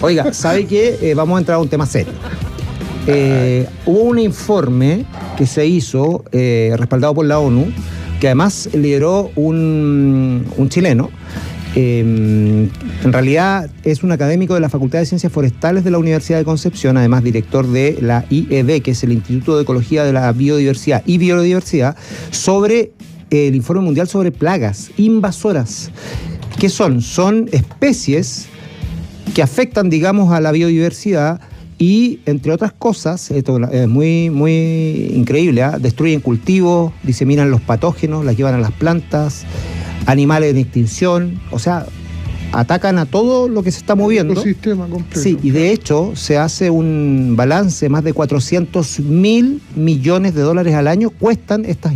Oiga, ¿sabe qué? Vamos a entrar a un tema serio. Hubo un informe que se hizo, respaldado por la ONU, que además lideró un chileno. En realidad es un académico de la Facultad de Ciencias Forestales de la Universidad de Concepción, además director de la IEB, que es el Instituto de Ecología de la Biodiversidad y Biodiversidad, sobre el informe mundial sobre plagas invasoras. ¿Qué son? Son especies que afectan, digamos, a la biodiversidad y, entre otras cosas, esto es muy, muy increíble, destruyen cultivos, diseminan los patógenos, las llevan a las plantas, animales en extinción, o sea, atacan a todo lo que se está moviendo. El ecosistema completo. Sí, y de hecho se hace un balance, más de 400.000 millones de dólares al año cuestan estas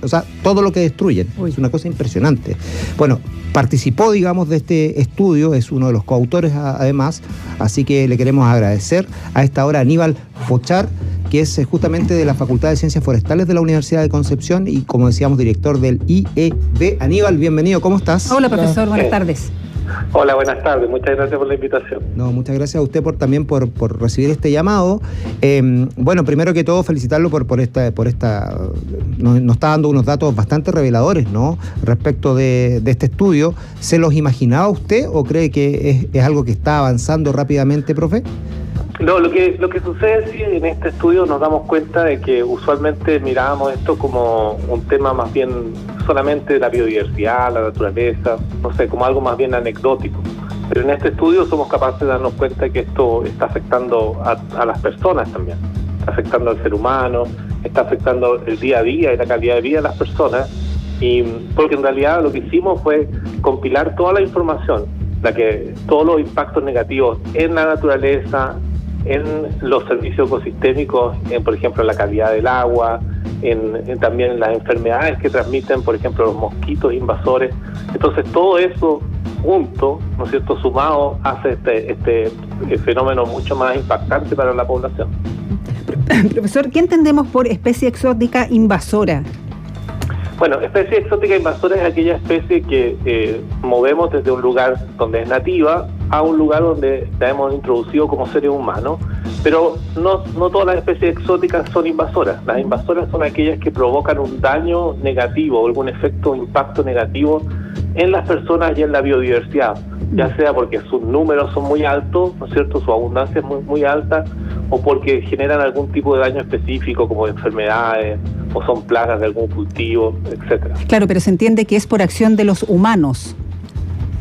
o sea, todo lo que destruyen. Uy. Es una cosa impresionante. Bueno, participó, digamos, de este estudio, es uno de los coautores además, así que le queremos agradecer a esta hora a Aníbal Fochar, que es justamente de la Facultad de Ciencias Forestales de la Universidad de Concepción y, como decíamos, director del IEB. Aníbal, bienvenido, ¿cómo estás? Hola, profesor, buenas tardes. Hola, buenas tardes, muchas gracias por la invitación. No, muchas gracias a usted también por recibir este llamado. Bueno, primero que todo, felicitarlo por esta nos está dando unos datos bastante reveladores, ¿no? Respecto de este estudio. ¿Se los imaginaba usted o cree que es algo que está avanzando rápidamente, profe? No, lo que sucede es que en este estudio nos damos cuenta de que usualmente mirábamos esto como un tema más bien solamente de la biodiversidad, la naturaleza, no sé, como algo más bien anecdótico. Pero en este estudio somos capaces de darnos cuenta de que esto está afectando a las personas también, está afectando al ser humano, está afectando el día a día y la calidad de vida de las personas, y porque en realidad lo que hicimos fue compilar toda la información, todos los impactos negativos en la naturaleza, en los servicios ecosistémicos, por ejemplo, en la calidad del agua, también en las enfermedades que transmiten, por ejemplo, los mosquitos invasores. Entonces, todo eso junto, ¿no es cierto?, sumado, hace este fenómeno mucho más impactante para la población. Profesor, ¿qué entendemos por especie exótica invasora? Bueno, especie exótica invasora es aquella especie que movemos desde un lugar donde es nativa a un lugar donde la hemos introducido como seres humanos, pero no todas las especies exóticas son invasoras. Las invasoras son aquellas que provocan un daño negativo o algún impacto negativo en las personas y en la biodiversidad, ya sea porque sus números son muy altos, ¿no es cierto?, su abundancia es muy, muy alta, o porque generan algún tipo de daño específico como enfermedades, o son plagas de algún cultivo, etcétera. Claro, pero se entiende que es por acción de los humanos.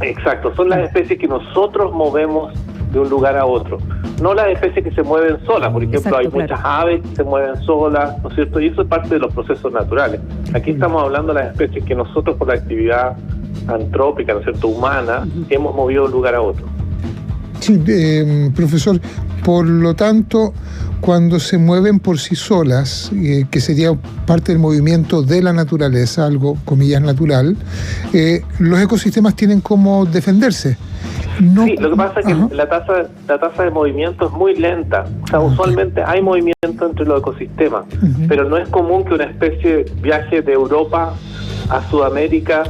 Exacto, son las especies que nosotros movemos de un lugar a otro, no las especies que se mueven solas. Por ejemplo, exacto, hay muchas aves que se mueven solas, ¿no es cierto? Y eso es parte de los procesos naturales. Aquí estamos hablando de las especies que nosotros, por la actividad antrópica, ¿no es cierto?, humana, hemos movido de un lugar a otro. Sí, profesor, por lo tanto, cuando se mueven por sí solas, que sería parte del movimiento de la naturaleza, algo, comillas, natural, los ecosistemas tienen cómo defenderse. No, sí, lo que pasa es que la tasa de movimiento es muy lenta. O sea, usualmente hay movimiento entre los ecosistemas, pero no es común que una especie viaje de Europa a Sudamérica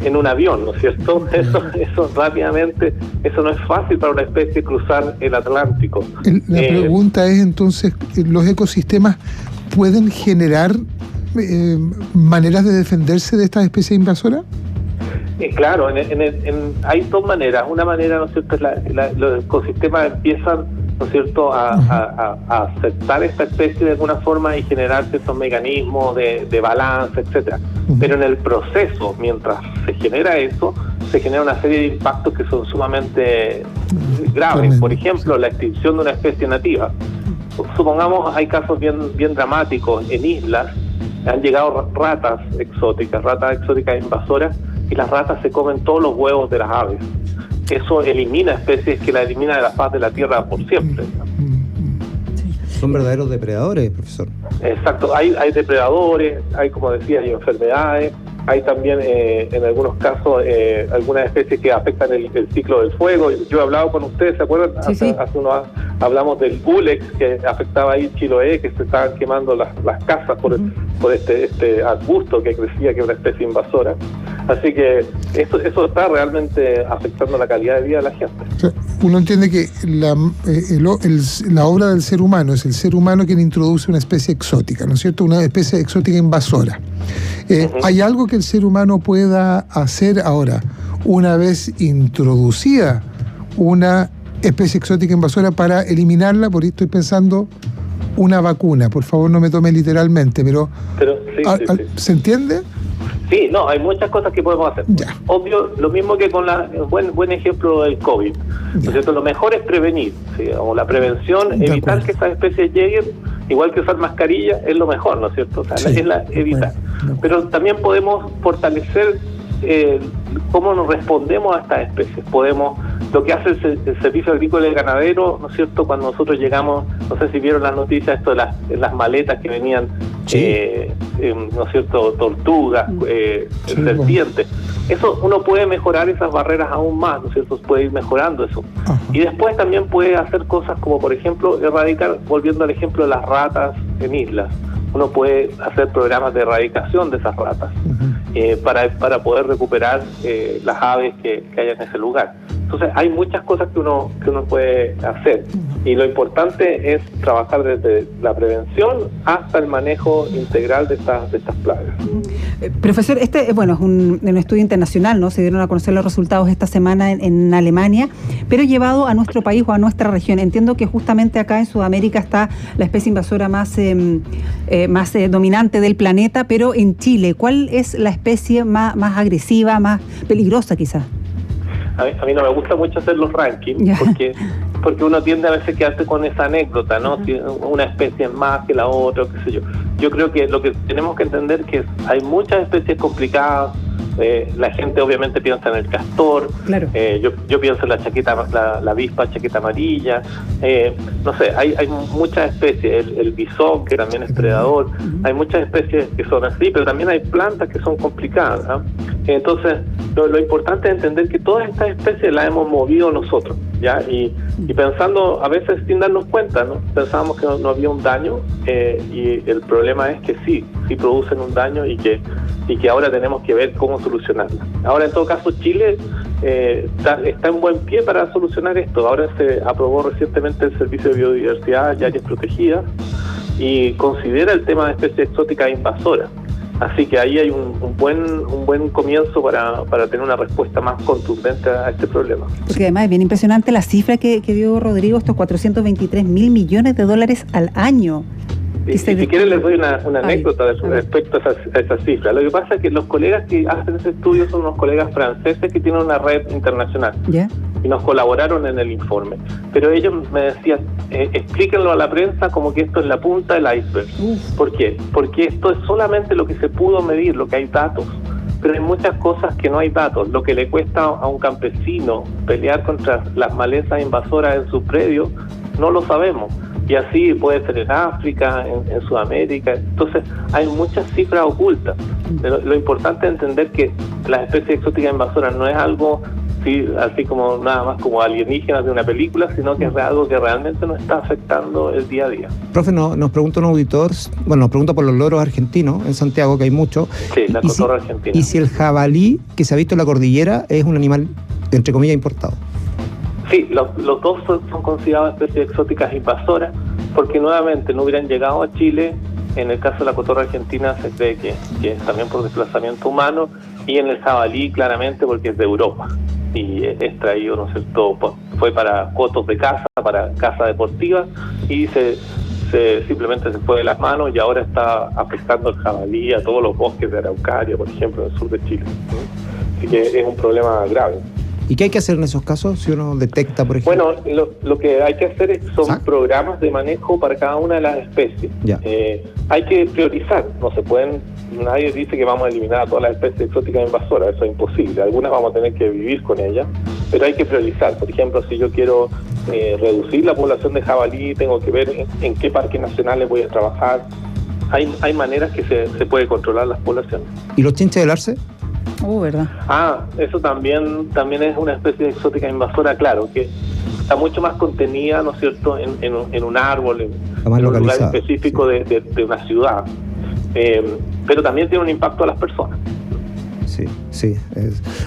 en un avión, ¿no es cierto? Eso rápidamente, eso no es fácil para una especie cruzar el Atlántico. La pregunta es entonces, ¿los ecosistemas pueden generar maneras de defenderse de estas especies invasoras? Claro, hay dos maneras. Una manera, ¿no es cierto?, es los ecosistemas empiezan, ¿no es cierto?, a aceptar esta especie de alguna forma y generar ciertos mecanismos de balance, etcétera. Pero en el proceso, mientras se genera eso, se genera una serie de impactos que son sumamente graves. Por ejemplo, la extinción de una especie nativa. Supongamos, hay casos bien dramáticos en islas. Han llegado ratas exóticas invasoras, y las ratas se comen todos los huevos de las aves. Eso elimina especies que la elimina de la faz de la tierra por siempre. Son verdaderos depredadores, profesor. Exacto, hay depredadores, hay, como decía, hay enfermedades, hay también en algunos casos algunas especies que afectan el ciclo del fuego. Yo he hablado con ustedes, ¿se acuerdan? Sí. Hace unos hablamos del Ulex, que afectaba ahí Chiloé, que se estaban quemando las casas por este arbusto que crecía, que es una especie invasora. Así que eso está realmente afectando la calidad de vida de la gente. Sí. uno entiende que la obra del ser humano es el ser humano quien introduce una especie exótica, ¿no es cierto? Una especie exótica invasora. ¿Hay algo que el ser humano pueda hacer ahora, una vez introducida una especie exótica invasora, para eliminarla? Por ahí estoy pensando una vacuna. Por favor, no me tome literalmente, pero sí, sí. ¿se entiende? Sí, no, hay muchas cosas que podemos hacer. Ya. Obvio, lo mismo que con buen ejemplo del COVID. ¿No es cierto? Lo mejor es prevenir, ¿sí? O la prevención, De evitar acuerdo. que estas especies lleguen, igual que usar mascarilla, es lo mejor, ¿no es cierto? O sea, Sí, es la evitar. Pero también podemos fortalecer cómo nos respondemos a estas especies. Lo que hace el Servicio Agrícola y Ganadero, ¿no es cierto? Cuando nosotros llegamos, no sé si vieron las noticias, esto de las maletas que venían, ¿no es cierto? Tortugas, serpientes. Eso uno puede mejorar esas barreras aún más, ¿no es cierto? Puede ir mejorando eso. Ajá. Y después también puede hacer cosas como, por ejemplo, erradicar, volviendo al ejemplo de las ratas en islas. Uno puede hacer programas de erradicación de esas ratas para poder recuperar las aves que hay en ese lugar. Entonces hay muchas cosas que uno puede hacer, y lo importante es trabajar desde la prevención hasta el manejo integral de estas plagas. Profesor, es un estudio internacional, ¿no? Se dieron a conocer los resultados esta semana en Alemania, pero llevado a nuestro país o a nuestra región. Entiendo que justamente acá en Sudamérica está la especie invasora más dominante del planeta, pero en Chile, ¿cuál es la especie más agresiva, más peligrosa quizás? A mí no me gusta mucho hacer los rankings, porque uno tiende a veces quedarse con esa anécdota, ¿no? Si una especie es más que la otra, qué sé yo. Yo creo que lo que tenemos que entender es que hay muchas especies complicadas. La gente obviamente piensa en el castor, claro. Yo pienso en la avispa chaqueta amarilla, no sé, hay muchas especies, el bisón, que también es predador, hay muchas especies que son así, pero también hay plantas que son complicadas, ¿no? Entonces lo importante es entender que todas estas especies las hemos movido nosotros, ¿ya? Y pensando a veces sin darnos cuenta, ¿no? Pensábamos que no había un daño, y el problema es que sí producen un daño, y que ahora tenemos que ver cómo solucionarlo. Ahora, en todo caso, Chile está en buen pie para solucionar esto. Ahora se aprobó recientemente el Servicio de Biodiversidad y Áreas Protegidas, y considera el tema de especies exóticas invasoras. Así que ahí hay un buen comienzo para tener una respuesta más contundente a este problema. Porque además es bien impresionante la cifra que dio Rodrigo, estos 423.000 millones de dólares al año. Y si quieren les doy una anécdota respecto a esa cifra. Lo que pasa es que los colegas que hacen ese estudio son unos colegas franceses que tienen una red internacional. ¿Ya? Y nos colaboraron en el informe. Pero ellos me decían, explíquenlo a la prensa como que esto es la punta del iceberg. ¿Por qué? Porque esto es solamente lo que se pudo medir, lo que hay datos. Pero hay muchas cosas que no hay datos. Lo que le cuesta a un campesino pelear contra las malezas invasoras en su predio, no lo sabemos. Y así puede ser en África, en Sudamérica. Entonces hay muchas cifras ocultas. Lo importante es entender que las especies exóticas invasoras no es algo así como nada más como alienígenas de una película, sino que es algo que realmente nos está afectando el día a día. Profe, nos pregunta un auditor, nos pregunta por los loros argentinos en Santiago, que hay muchos. Sí, la cotorra argentina. Y si el jabalí que se ha visto en la cordillera es un animal, entre comillas, importado. Sí, los dos son considerados especies exóticas invasoras, porque nuevamente no hubieran llegado a Chile. En el caso de la cotorra argentina se cree que es también por desplazamiento humano, y en el jabalí claramente porque es de Europa y es traído, ¿no es cierto? Fue para cotos de caza, para caza deportiva, y simplemente se fue de las manos, y ahora está afectando el jabalí a todos los bosques de Araucaria, por ejemplo, en el sur de Chile. Así que es un problema grave. ¿Y qué hay que hacer en esos casos si uno detecta, por ejemplo? Bueno, lo que hay que hacer son programas de manejo para cada una de las especies. Hay que priorizar, nadie dice que vamos a eliminar a todas las especies exóticas invasoras, eso es imposible. Algunas vamos a tener que vivir con ellas, pero hay que priorizar. Por ejemplo, si yo quiero reducir la población de jabalí, tengo que ver en qué parques nacionales voy a trabajar. Hay maneras que se puede controlar las poblaciones. ¿Y los chinches del arce? ¿Verdad? Eso también es una especie de exótica invasora, claro, que está mucho más contenida, ¿no es cierto?, en un árbol, en un lugar específico de una ciudad, pero también tiene un impacto a las personas. sí.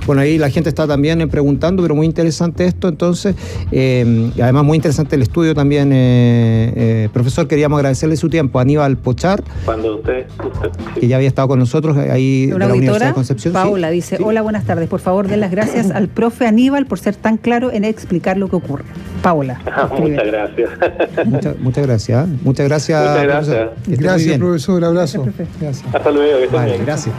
Bueno, ahí la gente está también preguntando, pero muy interesante esto, entonces, y además muy interesante el estudio también. Profesor, queríamos agradecerle su tiempo. Aníbal Pochar, Cuando usted que ya había estado con nosotros ahí de Una la Universidad de auditora, Concepción. Paola, Sí, dice, sí. hola, buenas tardes. Por favor, den las gracias al profe Aníbal por ser tan claro en explicar lo que ocurre. Paola. Muchas gracias. Muchas gracias. Muchas gracias. Muchas gracias. profesor. Que esté muy Gracias, bien. profesor. Abrazo. Gracias, profe. Gracias. Hasta luego, que estén Vale, bien. gracias.